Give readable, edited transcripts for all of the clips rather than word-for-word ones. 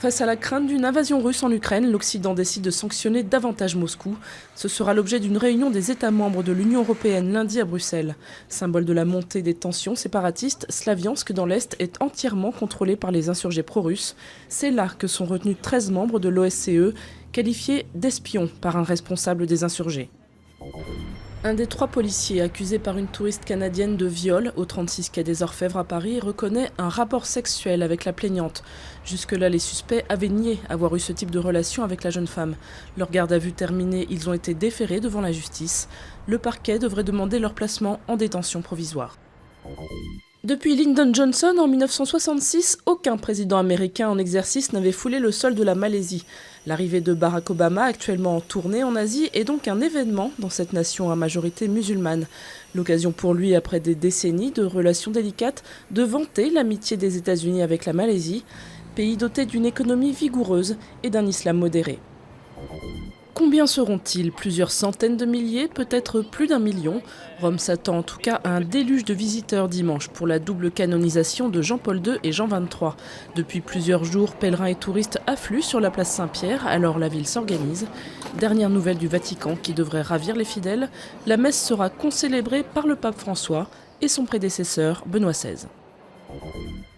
Face à la crainte d'une invasion russe en Ukraine, l'Occident décide de sanctionner davantage Moscou. Ce sera l'objet d'une réunion des États membres de l'Union européenne lundi à Bruxelles. Symbole de la montée des tensions séparatistes, Slaviansk dans l'Est est entièrement contrôlé par les insurgés pro-russes. C'est là que sont retenus 13 membres de l'OSCE, qualifiés d'espions par un responsable des insurgés. Un des 3 policiers accusés par une touriste canadienne de viol au 36 quai des Orfèvres à Paris reconnaît un rapport sexuel avec la plaignante. Jusque-là, les suspects avaient nié avoir eu ce type de relation avec la jeune femme. Leur garde à vue terminée, ils ont été déférés devant la justice. Le parquet devrait demander leur placement en détention provisoire. Depuis Lyndon Johnson en 1966, aucun président américain en exercice n'avait foulé le sol de la Malaisie. L'arrivée de Barack Obama, actuellement en tournée en Asie, est donc un événement dans cette nation à majorité musulmane. L'occasion pour lui, après des décennies de relations délicates, de vanter l'amitié des États-Unis avec la Malaisie, pays doté d'une économie vigoureuse et d'un islam modéré. Combien seront-ils? Plusieurs centaines de milliers, peut-être plus d'1 million. Rome s'attend en tout cas à un déluge de visiteurs dimanche pour la double canonisation de Jean-Paul II et Jean XXIII. Depuis plusieurs jours, pèlerins et touristes affluent sur la place Saint-Pierre, alors la ville s'organise. Dernière nouvelle du Vatican qui devrait ravir les fidèles, la messe sera concélébrée par le pape François et son prédécesseur Benoît XVI.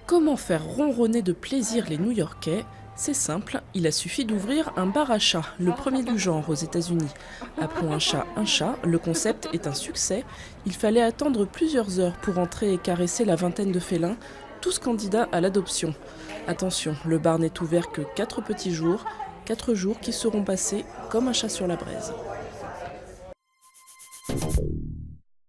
Comment faire ronronner de plaisir les New-Yorkais? C'est simple, il a suffi d'ouvrir un bar à chat, le premier du genre aux États-Unis. Appelons un chat, le concept est un succès. Il fallait attendre plusieurs heures pour entrer et caresser la vingtaine de félins, tous candidats à l'adoption. Attention, le bar n'est ouvert que 4 petits jours, 4 jours qui seront passés comme un chat sur la braise.